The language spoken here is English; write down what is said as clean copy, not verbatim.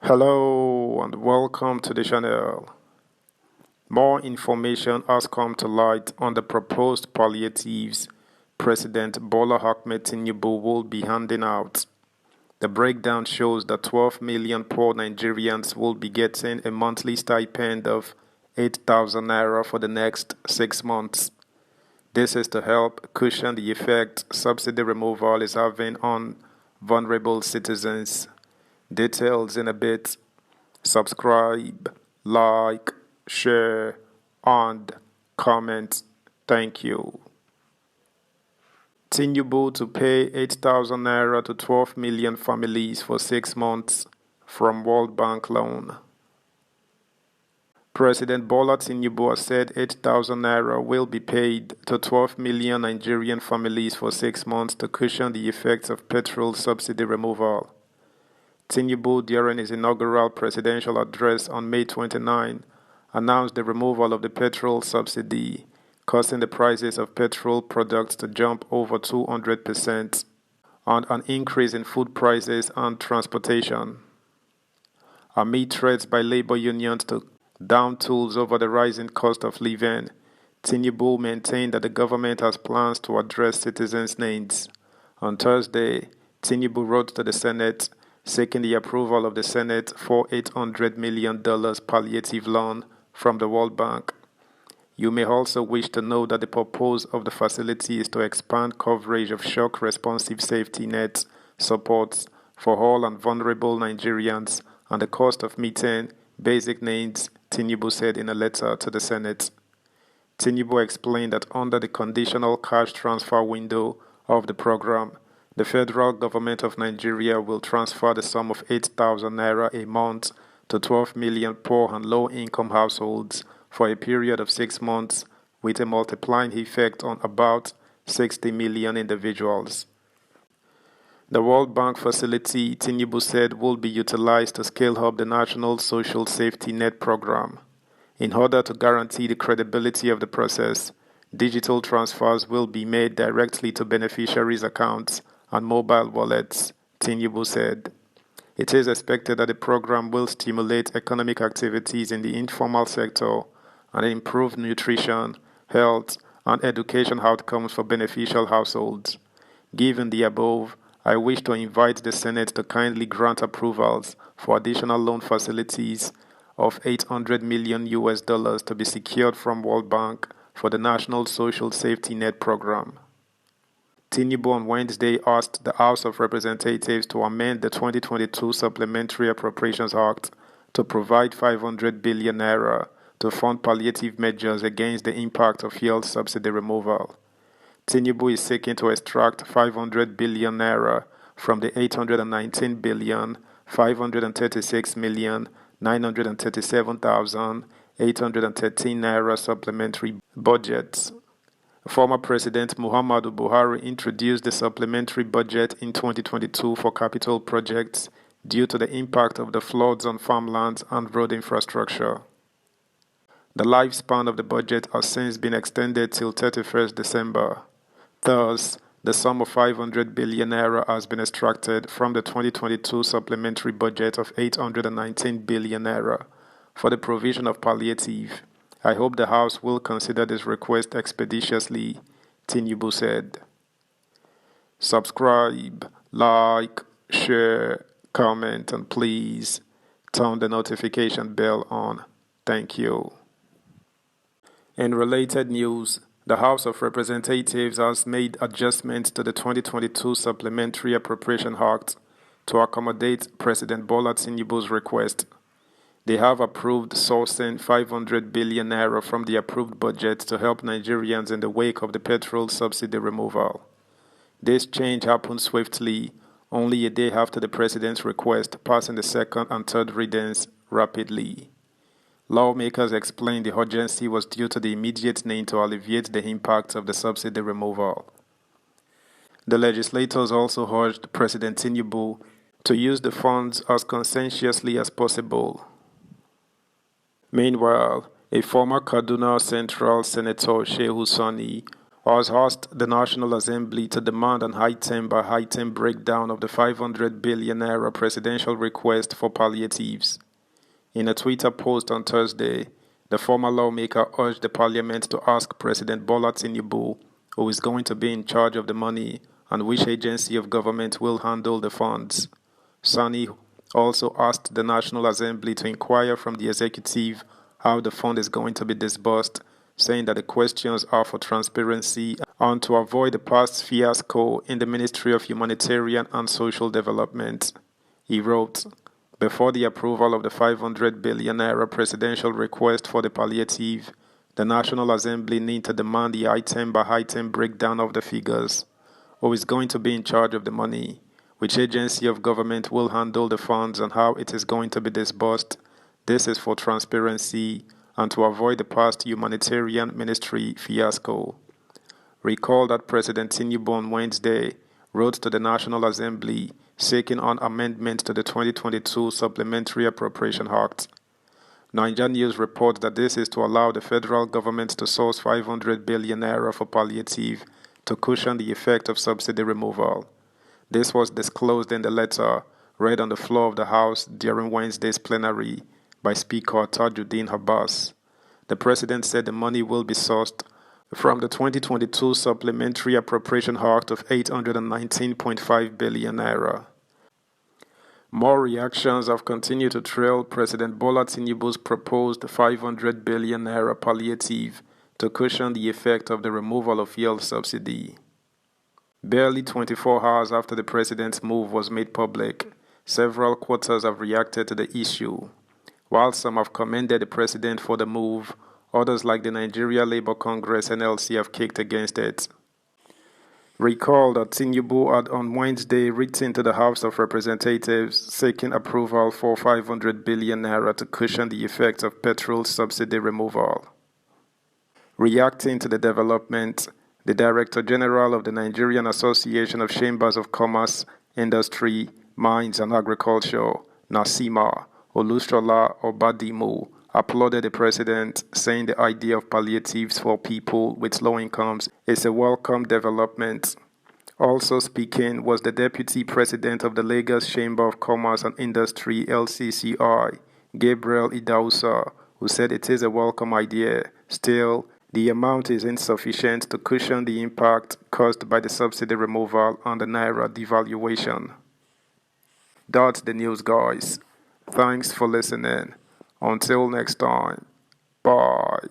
Hello and welcome to the channel. More information has come to light on the proposed palliatives President Bola Ahmed Tinubu will be handing out. The breakdown shows that 12 million poor Nigerians will be getting a monthly stipend of 8,000 naira for the next 6 months. This is to help cushion the effect subsidy removal is having on vulnerable citizens. Details in a bit. Subscribe, like, share, and comment. Thank you. Tinubu to pay 8,000 naira to 12 million families for 6 months from World Bank loan. President Bola Tinubu has said 8,000 naira will be paid to 12 million Nigerian families for 6 months to cushion the effects of petrol subsidy removal. Tinubu, during his inaugural presidential address on May 29, announced the removal of the petrol subsidy, causing the prices of petrol products to jump over 200%, and an increase in food prices and transportation. Amid threats by labor unions to down tools over the rising cost of living, Tinubu maintained that the government has plans to address citizens' needs. On Thursday, Tinubu wrote to the Senate seeking the approval of the Senate for $800 million palliative loan from the World Bank. You may also wish to know that the purpose of the facility is to expand coverage of shock-responsive safety net supports for all and vulnerable Nigerians and the cost of meeting basic needs, Tinubu said in a letter to the Senate. Tinubu explained that under the conditional cash transfer window of the program, the federal government of Nigeria will transfer the sum of 8,000 naira a month to 12 million poor and low-income households for a period of 6 months, with a multiplying effect on about 60 million individuals. The World Bank facility, Tinubu said, will be utilized to scale up the National Social Safety Net program. In order to guarantee the credibility of the process, digital transfers will be made directly to beneficiaries' accounts and mobile wallets, Tinubu said. It is expected that the program will stimulate economic activities in the informal sector and improve nutrition, health, and education outcomes for beneficial households. Given the above, I wish to invite the Senate to kindly grant approvals for additional loan facilities of $800 million to be secured from World Bank for the National Social Safety Net program. Tinubu on Wednesday asked the House of Representatives to amend the 2022 Supplementary Appropriations Act to provide 500 billion naira to fund palliative measures against the impact of fuel subsidy removal. Tinubu is seeking to extract 500 billion naira from the 819 billion 536 million 937,813 naira supplementary budgets. Former President Muhammadu Buhari introduced the supplementary budget in 2022 for capital projects due to the impact of the floods on farmlands and road infrastructure. The lifespan of the budget has since been extended till 31st December. Thus, the sum of 500 billion naira has been extracted from the 2022 supplementary budget of 819 billion naira for the provision of palliative. I hope the House will consider this request expeditiously, Tinubu said. Subscribe, like, share, comment, and please turn the notification bell on. Thank you. In related news, the House of Representatives has made adjustments to the 2022 Supplementary Appropriation Act to accommodate President Bola Tinubu's request. They have approved sourcing 500 billion naira from the approved budget to help Nigerians in the wake of the petrol subsidy removal. This change happened swiftly, only a day after the president's request, passing the second and third readings rapidly. Lawmakers explained the urgency was due to the immediate need to alleviate the impact of the subsidy removal. The legislators also urged President Tinubu to use the funds as conscientiously as possible. Meanwhile, a former Kaduna Central Senator Shehu Sani has asked the National Assembly to demand an item-by-item breakdown of the 500 billion naira presidential request for palliatives. In a Twitter post on Thursday, the former lawmaker urged the parliament to ask President Bola Tinubu, who is going to be in charge of the money, and which agency of government will handle the funds. Sani also asked the National Assembly to inquire from the executive how the fund is going to be disbursed, saying that the questions are for transparency and to avoid the past fiasco in the Ministry of Humanitarian and Social Development. He wrote, "Before the approval of the 500 billion naira presidential request for the palliative, the National Assembly need to demand the item-by-item breakdown of the figures. Who is going to be in charge of the money? Which agency of government will handle the funds and how it is going to be disbursed? This is for transparency and to avoid the past humanitarian ministry fiasco." Recall that President Tinubu on Wednesday wrote to the National Assembly seeking an amendment to the 2022 Supplementary Appropriation Act. Nigerian News reports that this is to allow the federal government to source 500 billion naira for palliative to cushion the effect of subsidy removal. This was disclosed in the letter read on the floor of the House during Wednesday's plenary by Speaker Tajuddin Abbas. The president said the money will be sourced from the 2022 Supplementary Appropriation Act of 819.5 billion naira. More reactions have continued to trail President Bola Tinubu's proposed 500 billion naira palliative to cushion the effect of the removal of fuel subsidy. Barely 24 hours after the president's move was made public, several quarters have reacted to the issue. While some have commended the president for the move, others like the Nigeria Labour Congress NLC have kicked against it. Recall that Tinubu had on Wednesday written to the House of Representatives seeking approval for 500 billion naira to cushion the effects of petrol subsidy removal. Reacting to the development, the Director General of the Nigerian Association of Chambers of Commerce, Industry, Mines and Agriculture, Nasima Olushola Obadimu, applauded the president, saying the idea of palliatives for people with low incomes is a welcome development. Also speaking was the Deputy President of the Lagos Chamber of Commerce and Industry LCCI, Gabriel Idausa, who said it is a welcome idea. Still, the amount is insufficient to cushion the impact caused by the subsidy removal and the naira devaluation. That's the news, guys. Thanks for listening. Until next time, bye.